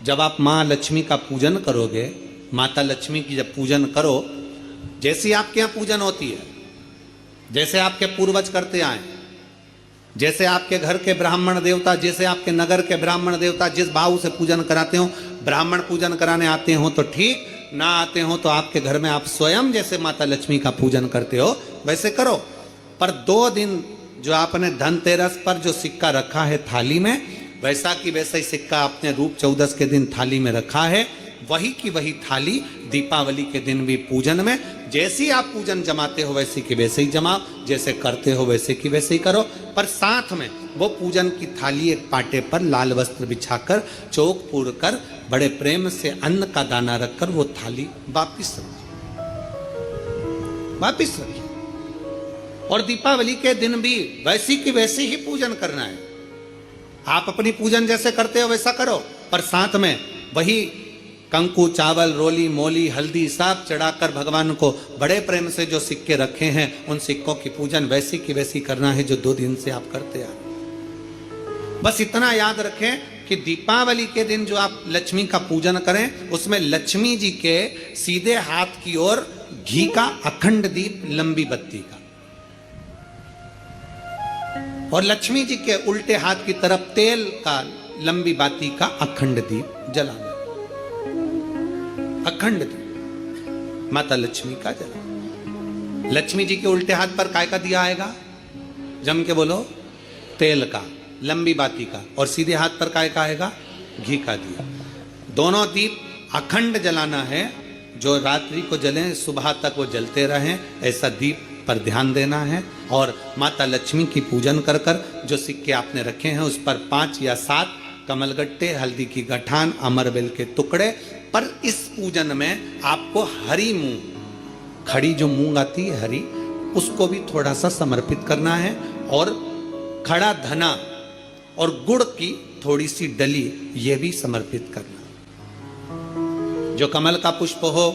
जब आप माँ लक्ष्मी का पूजन करोगे, माता लक्ष्मी की जब पूजन करो, जैसी आपके यहाँ पूजन होती है, जैसे आपके पूर्वज करते आए, जैसे आपके घर के ब्राह्मण देवता, जैसे आपके नगर के ब्राह्मण देवता जिस भाव से पूजन कराते हो, ब्राह्मण पूजन कराने आते हो तो ठीक, ना आते हो तो आपके घर में आप स्वयं जैसे माता लक्ष्मी का पूजन करते हो वैसे करो। पर 2 दिन जो आपने धनतेरस पर जो सिक्का रखा है थाली में, वैसा की वैसा ही सिक्का आपने रूप चौदस के दिन थाली में रखा है, वही की वही थाली दीपावली के दिन भी पूजन में जैसी आप पूजन जमाते हो वैसे की वैसे ही जमाओ, जैसे करते हो वैसे की वैसे ही करो। पर साथ में वो पूजन की थाली एक पाटे पर लाल वस्त्र बिछाकर, चौक पूर कर, बड़े प्रेम से अन्न का दाना रखकर वो थाली वापिस रखिए। और दीपावली के दिन भी वैसी की वैसे ही पूजन करना है। आप अपनी पूजन जैसे करते हो वैसा करो, पर साथ में वही कंकु, चावल, रोली, मोली, हल्दी सब चढ़ाकर भगवान को बड़े प्रेम से जो सिक्के रखे हैं उन सिक्कों की पूजन वैसी की वैसी करना है जो 2 दिन से आप करते आ रहे। बस इतना याद रखें कि दीपावली के दिन जो आप लक्ष्मी का पूजन करें, उसमें लक्ष्मी जी के सीधे हाथ की ओर घी का अखंड दीप, लंबी बत्ती का, और लक्ष्मी जी के उल्टे हाथ की तरफ तेल का लंबी बाती का अखंड दीप जलाना। अखंड दीप माता लक्ष्मी का जला। लक्ष्मी जी के उल्टे हाथ पर काय का दिया आएगा? जम के बोलो, तेल का, लंबी बाती का, और सीधे हाथ पर काय का आएगा? घी का दिया। दोनों दीप अखंड जलाना है, जो रात्रि को जलें सुबह तक वो जलते रहें, ऐसा दीप पर ध्यान देना है। और माता लक्ष्मी की पूजन कर कर जो सिक्के आपने रखे हैं उस पर 5 या 7 कमलगट्टे, हल्दी की गठान, अमरबेल के टुकड़े। पर इस पूजन में आपको हरी मूंग, खड़ी जो मूंग आती है हरी, उसको भी थोड़ा सा समर्पित करना है, और खड़ा धना और गुड़ की थोड़ी सी डली ये भी समर्पित करना। जो कमल का पुष्प हो,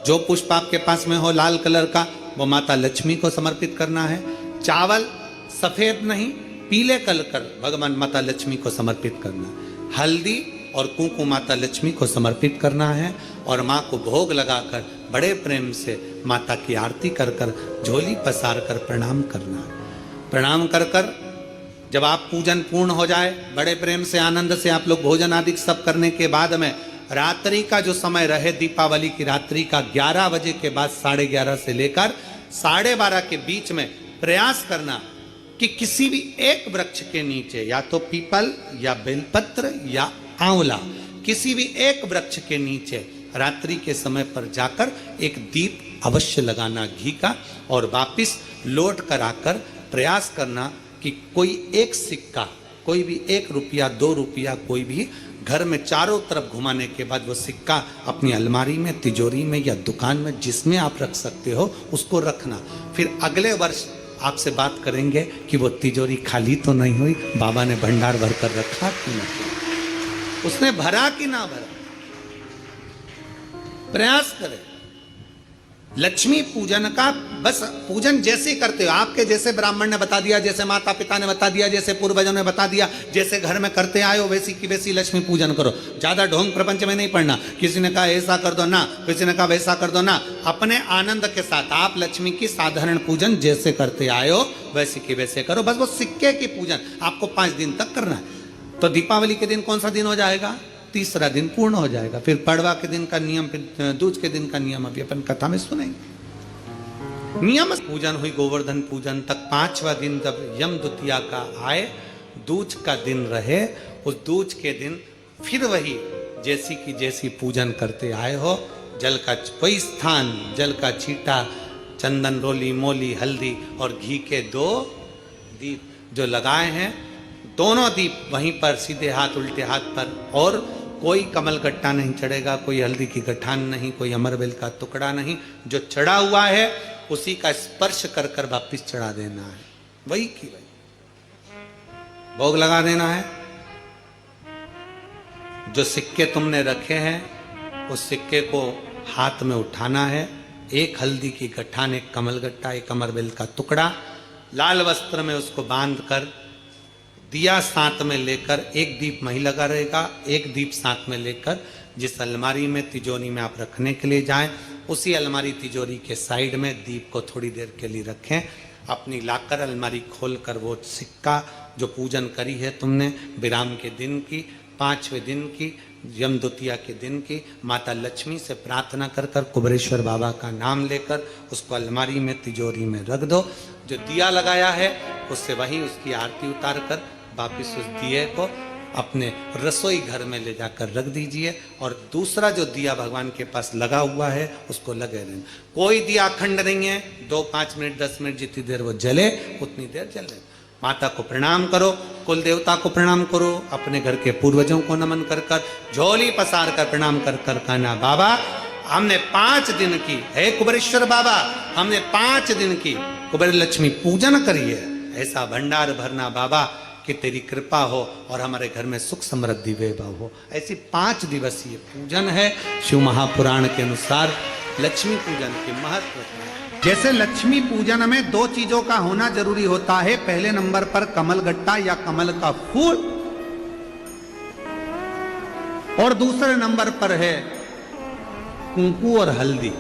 जो पुष्प आपके पास में हो लाल कलर का, वो माता लक्ष्मी को समर्पित करना है। चावल सफेद नहीं, पीले कलर कर भगवान माता लक्ष्मी को समर्पित करना है। हल्दी और कुंकु माता लक्ष्मी को समर्पित करना है, और माँ को भोग लगाकर बड़े प्रेम से माता की आरती कर कर, झोली पसार कर प्रणाम करना है। प्रणाम कर कर जब आप पूजन पूर्ण हो जाए, बड़े प्रेम से आनंद से आप लोग भोजन आदि सब करने के बाद में रात्रि का जो समय रहे, दीपावली की रात्रि का 11 बजे के बाद 11:30 से लेकर 12:30 के बीच में प्रयास करना कि किसी भी एक वृक्ष के नीचे, या तो पीपल या बेलपत्र या आंवला, किसी भी एक वृक्ष के नीचे रात्रि के समय पर जाकर एक दीप अवश्य लगाना घी का, और वापिस लौट कर आकर प्रयास करना कि कोई एक सिक्का, कोई भी 1 रुपया 2 रुपया, कोई भी घर में चारों तरफ घुमाने के बाद वो सिक्का अपनी अलमारी में, तिजोरी में या दुकान में जिसमें आप रख सकते हो उसको रखना। फिर अगले वर्ष आपसे बात करेंगे कि वो तिजोरी खाली तो नहीं हुई, बाबा ने भंडार भर कर रखा कि नहीं, उसने भरा कि ना भरा। प्रयास करें लक्ष्मी पूजन का, बस पूजन जैसे करते हो, आपके जैसे ब्राह्मण ने बता दिया, जैसे माता पिता ने बता दिया, जैसे पूर्वजों ने बता दिया, जैसे घर में करते आए हो वैसी की वैसी लक्ष्मी पूजन करो। ज्यादा ढोंग प्रपंच में नहीं पड़ना, किसी ने कहा ऐसा कर दो ना, किसी ने कहा वैसा कर दो ना। अपने आनंद के साथ आप लक्ष्मी की साधारण पूजन जैसे करते आए हो वैसी की वैसे करो। बस वो सिक्के की पूजन आपको 5 दिन तक करना है। तो दीपावली के दिन कौन सा दिन हो जाएगा? 3रा दिन पूर्ण हो जाएगा। फिर पड़वा के दिन का नियम, फिर दूज के दिन का नियम अभी अपन कथा में सुनेंगे। नियम पूजन हुई, गोवर्धन पूजन तक 5वां दिन जब यम द्वितीया का आए, दूज का दिन रहे, उस दूज के दिन फिर वही जैसी की जैसी पूजन करते आए हो, जल का कोई स्थान, जल का छींटा, चंदन, रोली, मोली, हल्दी और घी के 2 दीप जो लगाए हैं, दोनों दीप वहीं पर सीधे हाथ उल्टे हाथ पर, और कोई कमल गट्टा नहीं चढ़ेगा, कोई हल्दी की गठान नहीं, कोई अमरबेल का टुकड़ा नहीं, जो चढ़ा हुआ है उसी का स्पर्श कर कर वापिस चढ़ा देना है, वही की वही भोग लगा देना है। जो सिक्के तुमने रखे हैं उस सिक्के को हाथ में उठाना है, 1 हल्दी की गठान, 1 कमल गट्टा, 1 अमरबेल का टुकड़ा, लाल वस्त्र में उसको बांध कर दिया साथ में लेकर एक दीप महिला का रहेगा, एक दीप साथ में लेकर जिस अलमारी में तिजोरी में आप रखने के लिए जाएं, उसी अलमारी तिजोरी के साइड में दीप को थोड़ी देर के लिए रखें। अपनी लाकर अलमारी खोलकर वो सिक्का जो पूजन करी है तुमने विराम के दिन की, 5वें दिन की, यम द्वितीया के दिन की, माता लक्ष्मी से प्रार्थना कर कर कुबेरेश्वर बाबा का नाम लेकर उसको अलमारी में तिजोरी में रख दो। जो दिया लगाया है उससे वही उसकी आरती उतार कर वापिस उस दिए को अपने रसोई घर में ले जाकर रख दीजिए। और दूसरा जो दिया भगवान के पास लगा हुआ है उसको लगे रहना। कोई दिया अखंड नहीं है, 2, 5 मिनट 10 मिनट जितनी देर वो जले उतनी देर जले। माता को प्रणाम करो, कुल देवता को प्रणाम करो, अपने घर के पूर्वजों को नमन कर कर झोली पसार कर प्रणाम कर कर कहना, बाबा हमने 5 दिन की, हे कुबेरेश्वर बाबा हमने 5 दिन की कुबेर लक्ष्मी पूजन करी है, ऐसा भंडार भरना बाबा कि तेरी कृपा हो और हमारे घर में सुख समृद्धि वैभव हो। ऐसी 5 दिवसीय पूजन है। शिव महापुराण के अनुसार लक्ष्मी पूजन के महत्व है। जैसे लक्ष्मी पूजन में 2 चीजों का होना जरूरी होता है। पहले नंबर पर कमल गट्टा या कमल का फूल, और दूसरे नंबर पर है कुंकू और हल्दी।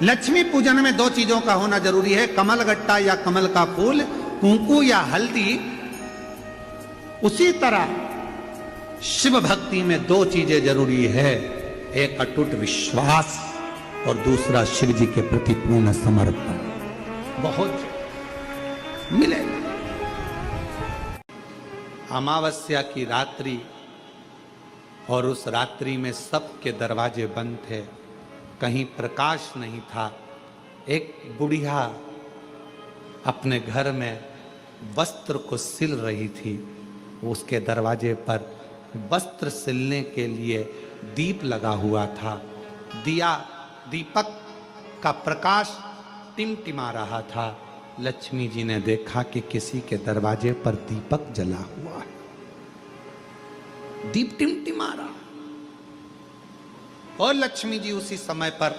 लक्ष्मी पूजन में 2 चीजों का होना जरूरी है, कमल गट्टा या कमल का फूल, कुंकू या हल्दी। उसी तरह शिव भक्ति में 2 चीजें जरूरी है, एक अटूट विश्वास और दूसरा शिव जी के प्रति पूर्ण समर्पण। बहुत मिलेगा। अमावस्या की रात्रि और उस रात्रि में सबके दरवाजे बंद थे, कहीं प्रकाश नहीं था। एक बुढ़िया अपने घर में वस्त्र को सिल रही थी। उसके दरवाजे पर वस्त्र सिलने के लिए दीप लगा हुआ था। दीपक का प्रकाश टिमटिमा रहा था। लक्ष्मी जी ने देखा कि किसी के दरवाजे पर दीपक जला हुआ है, दीप टिमटिमा रहा। और लक्ष्मी जी उसी समय पर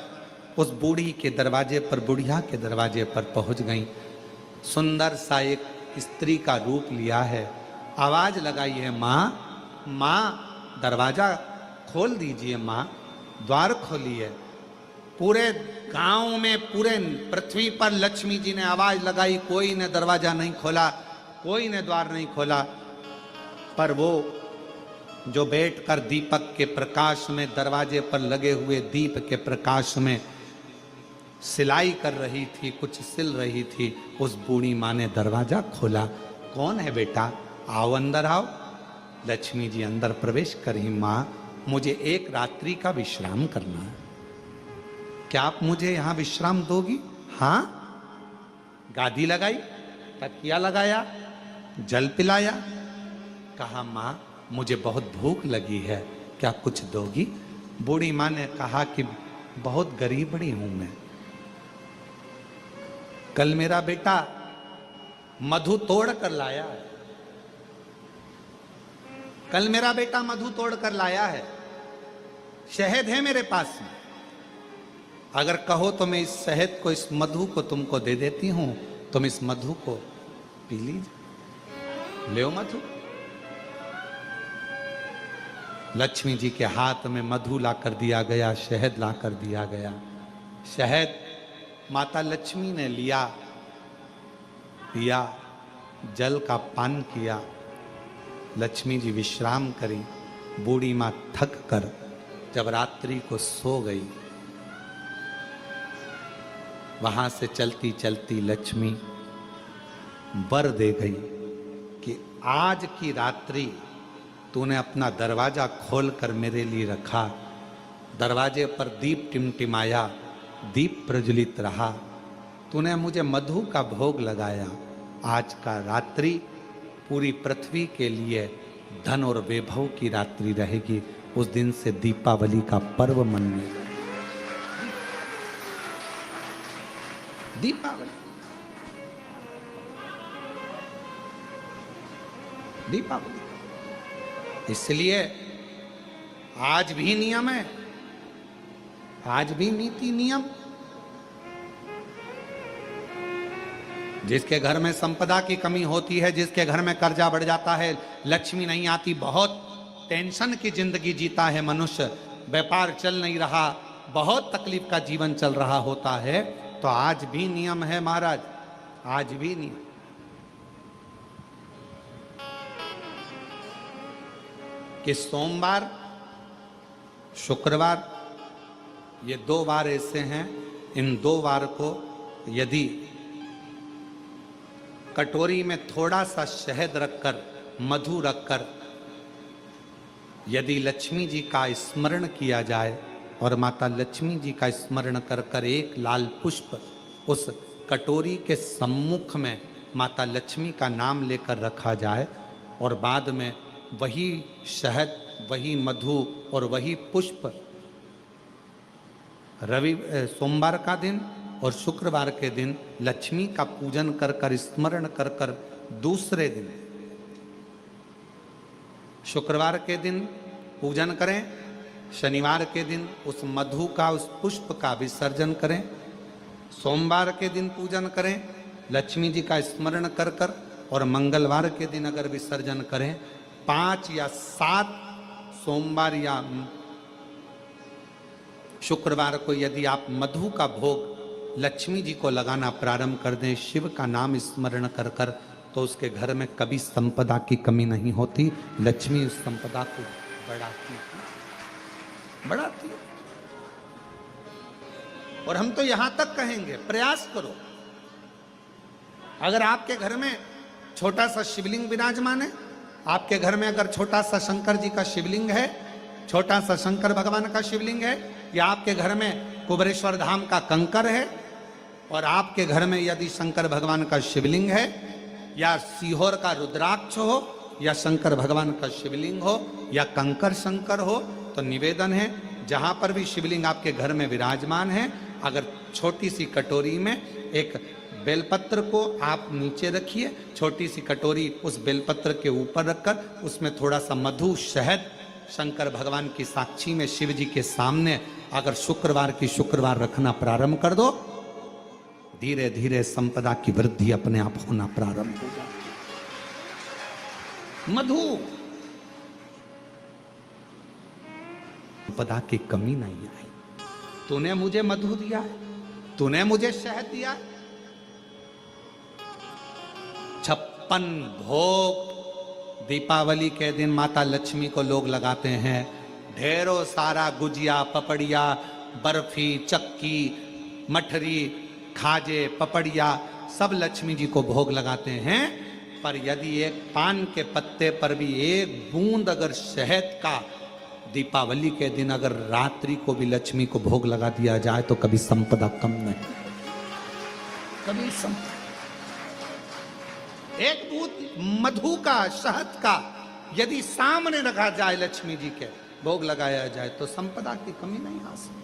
उस बूढ़ी के दरवाजे पर, बुढ़िया के दरवाजे पर पहुंच गई। सुंदर सा एक स्त्री का रूप लिया है। आवाज लगाई है, माँ माँ दरवाजा खोल दीजिए, माँ द्वार खोलिए। पूरे गांव में, पूरे पृथ्वी पर लक्ष्मी जी ने आवाज लगाई, कोई ने दरवाजा नहीं खोला, कोई ने द्वार नहीं खोला। पर वो जो बैठकर दीपक के प्रकाश में, दरवाजे पर लगे हुए दीप के प्रकाश में सिलाई कर रही थी, कुछ सिल रही थी, उस बूढ़ी माँ ने दरवाजा खोला। कौन है बेटा, आओ अंदर आओ। लक्ष्मी जी अंदर प्रवेश करी। माँ मुझे एक रात्रि का विश्राम करना है, क्या आप मुझे यहाँ विश्राम दोगी? हाँ। गादी लगाई, तकिया लगाया, जल पिलाया। कहा माँ मुझे बहुत भूख लगी है, क्या कुछ दोगी? बूढ़ी माँ ने कहा कि बहुत गरीबड़ी हूं मैं, कल मेरा बेटा मधु तोड़ कर लाया है, कल मेरा बेटा मधु तोड़ कर लाया है, शहद है मेरे पास में, अगर कहो तो मैं इस शहद को, इस मधु को तुमको दे देती हूं, तुम इस मधु को पी लीजिए, ले मधु। लक्ष्मी जी के हाथ में मधु लाकर दिया गया, शहद लाकर दिया गया। शहद माता लक्ष्मी ने लिया, पिया, जल का पान किया। लक्ष्मी जी विश्राम करी। बूढ़ी माँ थक कर जब रात्रि को सो गई, वहां से चलती चलती लक्ष्मी वर दे गई कि आज की रात्रि तूने अपना दरवाजा खोलकर मेरे लिए रखा, दरवाजे पर दीप टिमटिमाया, दीप प्रज्वलित रहा, तूने मुझे मधु का भोग लगाया। आज का रात्रि पूरी पृथ्वी के लिए धन और वैभव की रात्रि रहेगी। उस दिन से दीपावली का पर्व मनाएगा। दीपावली, दीपावली। इसलिए आज भी नियम है, आज भी नीति नियम। जिसके घर में संपदा की कमी होती है, जिसके घर में कर्जा बढ़ जाता है, लक्ष्मी नहीं आती, बहुत टेंशन की जिंदगी जीता है मनुष्य, व्यापार चल नहीं रहा, बहुत तकलीफ का जीवन चल रहा होता है, तो आज भी नियम है महाराज, आज भी नियम कि सोमवार शुक्रवार ये 2 वार ऐसे हैं, इन 2 वार को यदि कटोरी में थोड़ा सा शहद रखकर, मधु रखकर यदि लक्ष्मी जी का स्मरण किया जाए और माता लक्ष्मी जी का स्मरण कर कर एक लाल पुष्प उस कटोरी के सम्मुख में माता लक्ष्मी का नाम लेकर रखा जाए और बाद में वही शहद, वही मधु और वही पुष्प सोमवार का दिन और शुक्रवार के दिन लक्ष्मी का पूजन कर कर, स्मरण कर कर, दूसरे दिन शुक्रवार के दिन पूजन करें, शनिवार के दिन उस मधु का, उस पुष्प का विसर्जन करें, सोमवार के दिन पूजन करें लक्ष्मी जी का स्मरण कर कर, और मंगलवार के दिन अगर विसर्जन करें, 5 या 7 सोमवार या शुक्रवार को यदि आप मधु का भोग लक्ष्मी जी को लगाना प्रारंभ कर दें, शिव का नाम स्मरण कर कर, तो उसके घर में कभी संपदा की कमी नहीं होती, लक्ष्मी उस संपदा को बढ़ाती है। और हम तो यहां तक कहेंगे, प्रयास करो, अगर आपके घर में छोटा सा शिवलिंग विराजमान है, आपके घर में अगर छोटा सा शंकर जी का शिवलिंग है, छोटा सा शंकर भगवान का शिवलिंग है, या आपके घर में कुबेरेश्वर धाम का कंकर है, और आपके घर में यदि शंकर भगवान का शिवलिंग है, या सीहोर का रुद्राक्ष हो, या शंकर भगवान का शिवलिंग हो, या कंकर शंकर हो, तो निवेदन है जहां पर भी शिवलिंग आपके घर में विराजमान है, अगर छोटी सी कटोरी में एक बेलपत्र को आप नीचे रखिए, छोटी सी कटोरी उस बेलपत्र के ऊपर रखकर उसमें थोड़ा सा मधु, शहद, शंकर भगवान की साक्षी में शिव जी के सामने अगर शुक्रवार की शुक्रवार रखना प्रारंभ कर दो, धीरे धीरे संपदा की वृद्धि अपने आप होना प्रारंभ हो जाती है। मधु, संपदा की कमी नहीं आई। तूने मुझे मधु दिया है, तूने मुझे शहद दिया है, 56 भोग दीपावली के दिन माता लक्ष्मी को लोग लगाते हैं, ढेरों सारा गुजिया, पपड़िया, बर्फी, चक्की, मठरी, खाजे, पपड़िया सब लक्ष्मी जी को भोग लगाते हैं, पर यदि एक पान के पत्ते पर भी एक बूंद अगर शहद का दीपावली के दिन अगर रात्रि को भी लक्ष्मी को भोग लगा दिया जाए तो कभी संपदा कम नहीं, कभी संपदा। एक बूंद मधु का, शहद का यदि सामने रखा जाए, लक्ष्मी जी के भोग लगाया जाए, तो संपदा की कमी नहीं आ सकती।